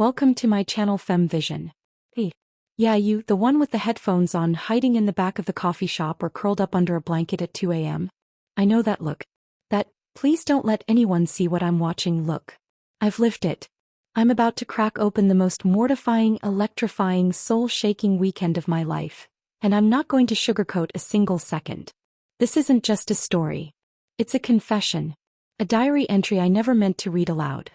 Welcome to my channel FemVision. Hey. Yeah, you, the one with the headphones on, hiding in the back of the coffee shop or curled up under a blanket at 2 a.m. I know that look. That, please don't let anyone see what I'm watching look. I've lived it. I'm about to crack open the most mortifying, electrifying, soul-shaking weekend of my life, and I'm not going to sugarcoat a single second. This isn't just a story. It's a confession. A diary entry I never meant to read aloud.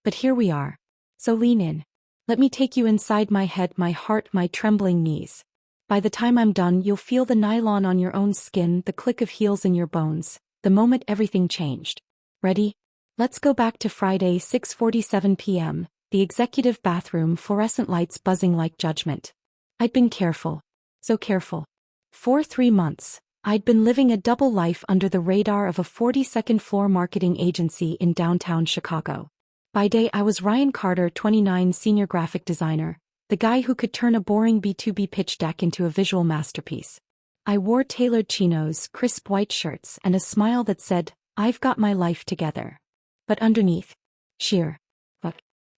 But here we are. So lean in. Let me take you inside my head, my heart, my trembling knees. By the time I'm done, you'll feel the nylon on your own skin, the click of heels in your bones, the moment everything changed. Ready? Let's go back to Friday, 6:47 p.m., the executive bathroom, fluorescent lights buzzing like judgment. I'd been careful. So careful. For 3 months, I'd been living a double life under the radar of a 42nd floor marketing agency in downtown Chicago. By day I was Ryan Carter, 29, senior graphic designer, the guy who could turn a boring B2B pitch deck into a visual masterpiece. I wore tailored chinos, crisp white shirts, and a smile that said, "I've got my life together." But underneath, sheer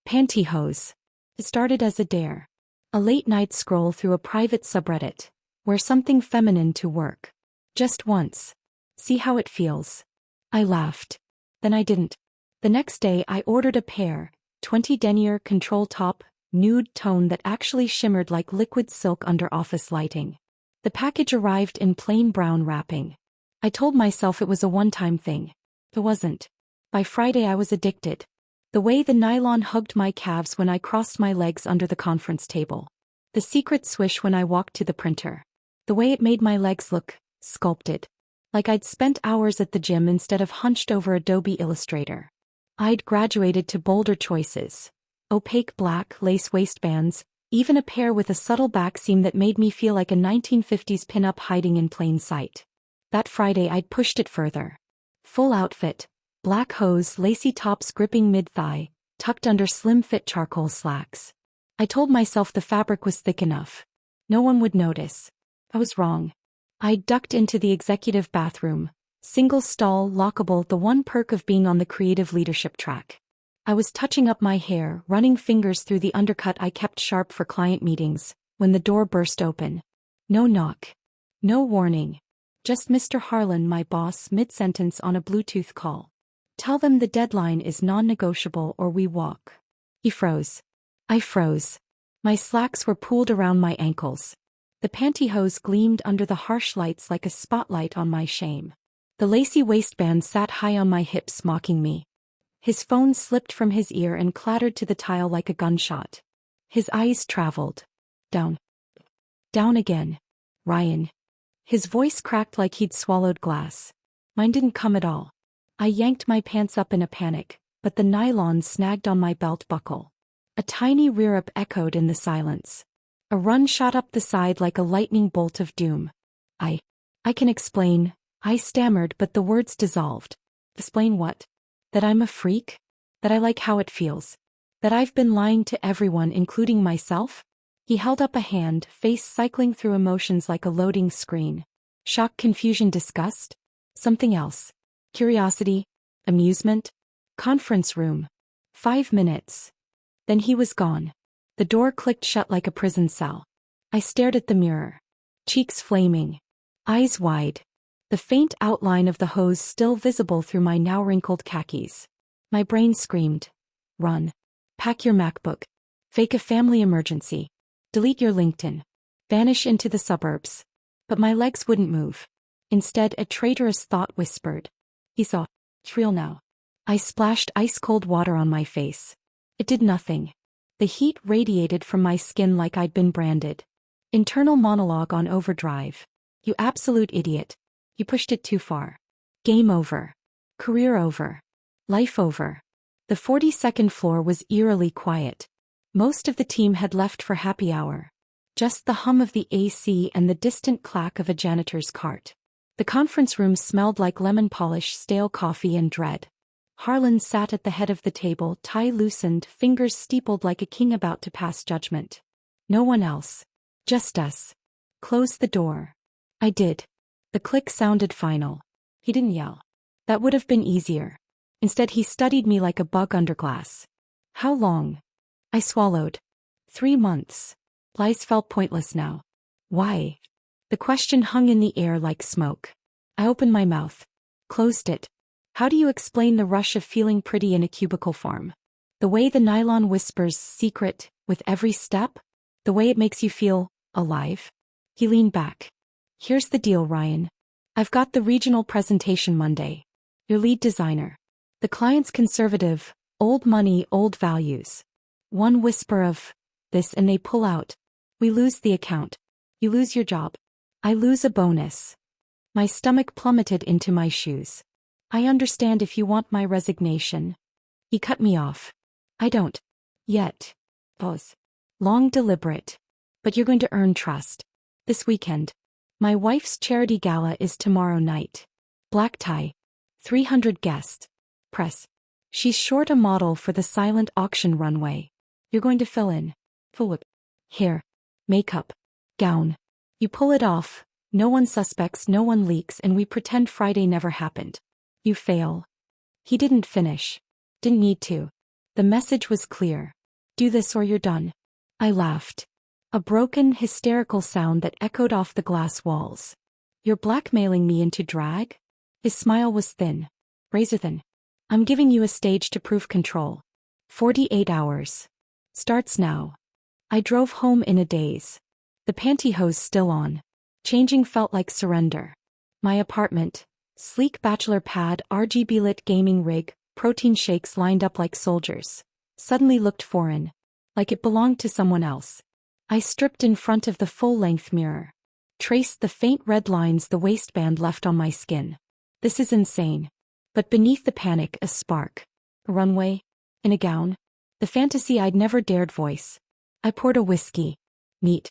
pantyhose. It started as a dare. A late-night scroll through a private subreddit. Wear something feminine to work. Just once. See how it feels. I laughed. Then I didn't. The next day I ordered a pair, 20 denier control top, nude tone that actually shimmered like liquid silk under office lighting. The package arrived in plain brown wrapping. I told myself it was a one-time thing. It wasn't. By Friday I was addicted. The way the nylon hugged my calves when I crossed my legs under the conference table. The secret swish when I walked to the printer. The way it made my legs look sculpted. Like I'd spent hours at the gym instead of hunched over Adobe Illustrator. I'd graduated to bolder choices. Opaque black lace waistbands, even a pair with a subtle back seam that made me feel like a 1950s pinup hiding in plain sight. That Friday I'd pushed it further. Full outfit, black hose, lacy tops gripping mid-thigh, tucked under slim-fit charcoal slacks. I told myself the fabric was thick enough. No one would notice. I was wrong. I ducked into the executive bathroom, single stall, lockable, the one perk of being on the creative leadership track. I was touching up my hair, running fingers through the undercut I kept sharp for client meetings, when the door burst open. No knock. No warning. Just Mr. Harlan, my boss, mid-sentence on a Bluetooth call. "Tell them the deadline is non-negotiable or we walk." He froze. I froze. My slacks were pooled around my ankles. The pantyhose gleamed under the harsh lights like a spotlight on my shame. The lacy waistband sat high on my hips, mocking me. His phone slipped from his ear and clattered to the tile like a gunshot. His eyes traveled. Down. Down again. "Ryan." His voice cracked like he'd swallowed glass. Mine didn't come at all. I yanked my pants up in a panic, but the nylon snagged on my belt buckle. A tiny rear-up echoed in the silence. A run shot up the side like a lightning bolt of doom. I can explain, I stammered, but the words dissolved. Explain what? That I'm a freak? That I like how it feels? That I've been lying to everyone, including myself? He held up a hand, face cycling through emotions like a loading screen. Shock, confusion, disgust? Something else. Curiosity? Amusement? Conference room. 5 minutes. Then he was gone. The door clicked shut like a prison cell. I stared at the mirror. Cheeks flaming. Eyes wide. The faint outline of the hose still visible through my now wrinkled khakis. My brain screamed. Run. Pack your MacBook. Fake a family emergency. Delete your LinkedIn. Vanish into the suburbs. But my legs wouldn't move. Instead, a traitorous thought whispered. He saw. It's real now. I splashed ice-cold water on my face. It did nothing. The heat radiated from my skin like I'd been branded. Internal monologue on overdrive. You absolute idiot. You pushed it too far. Game over. Career over. Life over. The 42nd floor was eerily quiet. Most of the team had left for happy hour. Just the hum of the AC and the distant clack of a janitor's cart. The conference room smelled like lemon polish, stale coffee, and dread. Harlan sat at the head of the table, tie loosened, fingers steepled like a king about to pass judgment. No one else. Just us. Close the door. I did. The click sounded final. He didn't yell. That would have been easier. Instead he studied me like a bug under glass. How long? I swallowed. 3 months. Lies felt pointless now. Why? The question hung in the air like smoke. I opened my mouth. Closed it. How do you explain the rush of feeling pretty in a cubicle form? The way the nylon whispers secret with every step? The way it makes you feel alive? He leaned back. Here's the deal, Ryan. I've got the regional presentation Monday. Your lead designer. The client's conservative, old money, old values. One whisper of this and they pull out. We lose the account. You lose your job. I lose a bonus. My stomach plummeted into my shoes. I understand if you want my resignation. He cut me off. I don't. Yet. Pause. Long deliberate. But you're going to earn trust. This weekend. My wife's charity gala is tomorrow night. Black tie. 300 guests. Press. She's short a model for the silent auction runway. You're going to fill in. Full hair. Makeup. Gown. You pull it off. No one suspects, no one leaks, and we pretend Friday never happened. You fail. He didn't finish. Didn't need to. The message was clear. Do this or you're done. I laughed. A broken, hysterical sound that echoed off the glass walls. You're blackmailing me into drag? His smile was thin. Razor thin. I'm giving you a stage to prove control. 48 hours. Starts now. I drove home in a daze. The pantyhose still on. Changing felt like surrender. My apartment. Sleek bachelor pad, RGB lit gaming rig, protein shakes lined up like soldiers. Suddenly looked foreign. Like it belonged to someone else. I stripped in front of the full-length mirror. Traced the faint red lines the waistband left on my skin. This is insane. But beneath the panic, a spark. A runway. In a gown. The fantasy I'd never dared voice. I poured a whiskey. Neat.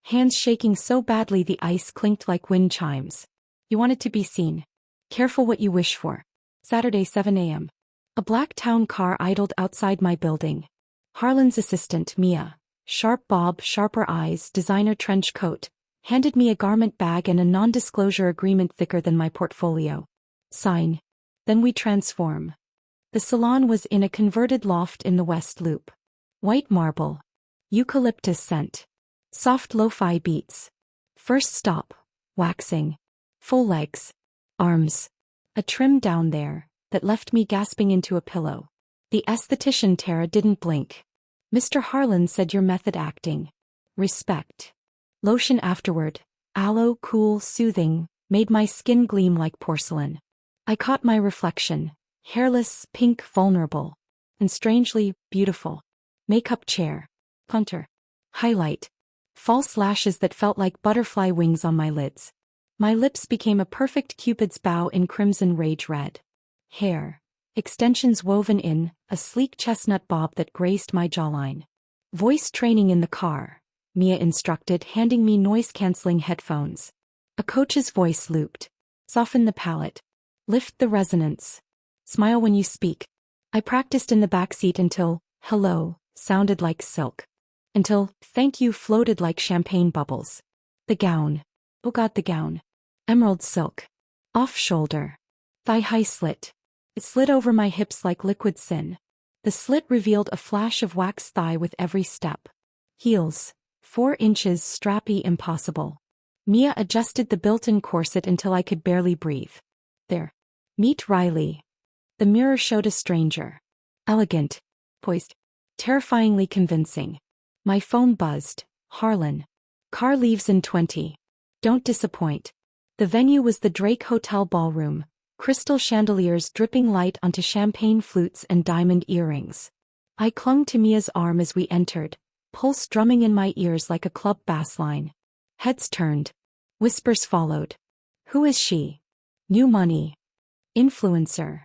Hands shaking so badly the ice clinked like wind chimes. You wanted to be seen. Careful what you wish for. Saturday 7 a.m. A black town car idled outside my building. Harlan's assistant, Mia, sharp bob, sharper eyes, designer trench coat, handed me a garment bag and a non-disclosure agreement thicker than my portfolio. Sign. Then we transform. The salon was in a converted loft in the West Loop. White marble. Eucalyptus scent. Soft lo-fi beats. First stop. Waxing. Full legs. Arms. A trim down there that left me gasping into a pillow. The esthetician Tara didn't blink. Mr. Harlan said your method acting. Respect. Lotion afterward. Aloe, cool, soothing, made my skin gleam like porcelain. I caught my reflection. Hairless, pink, vulnerable. And strangely, beautiful. Makeup chair. Punter. Highlight. False lashes that felt like butterfly wings on my lids. My lips became a perfect Cupid's bow in crimson rage red. Hair. Extensions woven in, a sleek chestnut bob that graced my jawline. Voice training in the car, Mia instructed, handing me noise-canceling headphones. A coach's voice looped. Soften the palate. Lift the resonance. Smile when you speak. I practiced in the backseat until, hello, sounded like silk. Until, thank you floated like champagne bubbles. The gown. Oh God, the gown. Emerald silk. Off-shoulder. Thigh-high slit. It slid over my hips like liquid sin. The slit revealed a flash of waxed thigh with every step. Heels. 4 inches strappy impossible. Mia adjusted the built-in corset until I could barely breathe. There. Meet Riley. The mirror showed a stranger. Elegant. Poised. Terrifyingly convincing. My phone buzzed. Harlan. Car leaves in 20. Don't disappoint. The venue was the Drake Hotel ballroom. Crystal chandeliers dripping light onto champagne flutes and diamond earrings. I clung to Mia's arm as we entered, pulse drumming in my ears like a club bass line. Heads turned. Whispers followed. Who is she? New money. Influencer.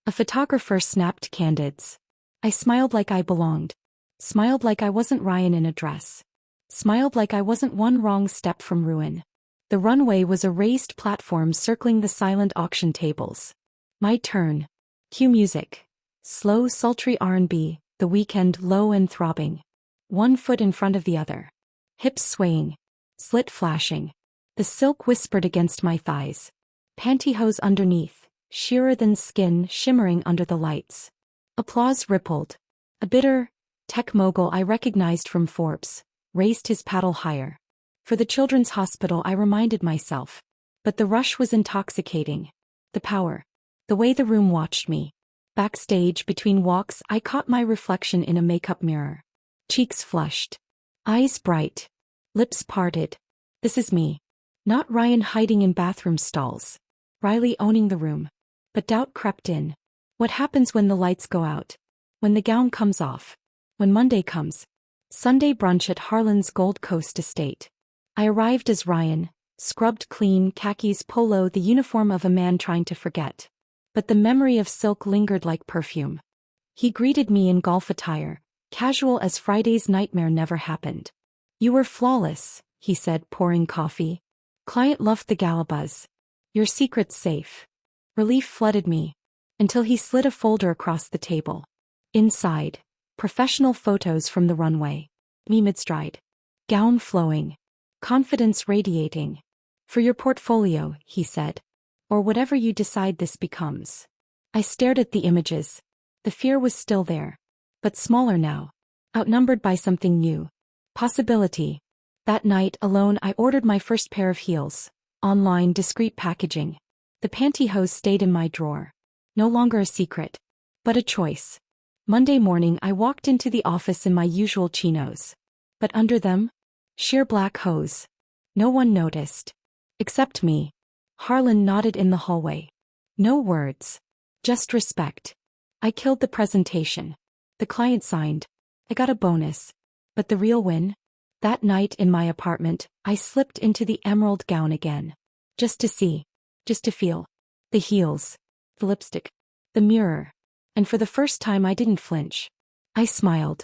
A photographer snapped candids. I smiled like I belonged. Smiled like I wasn't Ryan in a dress. Smiled like I wasn't one wrong step from ruin. The runway was a raised platform circling the silent auction tables. My turn. Cue music. Slow, sultry R&B, The Weekend low and throbbing. One foot in front of the other. Hips swaying. Slit flashing. The silk whispered against my thighs. Pantyhose underneath, sheerer than skin shimmering under the lights. Applause rippled. A bitter, Tech mogul I recognized from Forbes, raised his paddle higher. For the children's hospital I reminded myself. But the rush was intoxicating. The power. The way the room watched me. Backstage, between walks, I caught my reflection in a makeup mirror. Cheeks flushed. Eyes bright. Lips parted. This is me. Not Ryan hiding in bathroom stalls. Riley owning the room. But doubt crept in. What happens when the lights go out? When the gown comes off? When Monday comes? Sunday brunch at Harlan's Gold Coast estate. I arrived as Ryan, scrubbed clean, khakis, polo, the uniform of a man trying to forget. But the memory of silk lingered like perfume. He greeted me in golf attire, casual as Friday's nightmare never happened. You were flawless, he said, pouring coffee. Client loved the gala buzz. Your secret's safe. Relief flooded me. Until he slid a folder across the table. Inside, professional photos from the runway. Me mid-stride. Gown flowing. Confidence radiating. For your portfolio, he said. Or whatever you decide this becomes. I stared at the images. The fear was still there. But smaller now. Outnumbered by something new. Possibility. That night, alone, I ordered my first pair of heels. Online, discreet packaging. The pantyhose stayed in my drawer. No longer a secret. But a choice. Monday morning I walked into the office in my usual chinos. But under them? Sheer black hose. No one noticed. Except me. Harlan nodded in the hallway. No words. Just respect. I killed the presentation. The client signed. I got a bonus. But the real win? That night in my apartment, I slipped into the emerald gown again. Just to see. Just to feel. The heels. The lipstick. The mirror. And for the first time I didn't flinch. I smiled.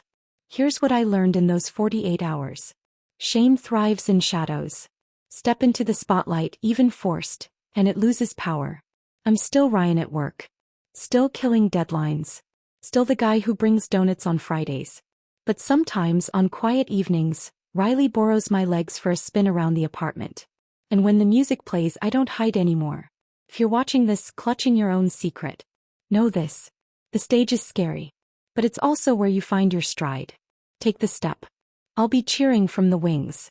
Here's what I learned in those 48 hours. Shame thrives in shadows. Step into the spotlight, even forced, and it loses power. I'm still Ryan at work. Still killing deadlines. Still the guy who brings donuts on Fridays. But sometimes, on quiet evenings, Riley borrows my legs for a spin around the apartment. And when the music plays, I don't hide anymore. If you're watching this, clutching your own secret, know this. The stage is scary. But it's also where you find your stride. Take the step. I'll be cheering from the wings.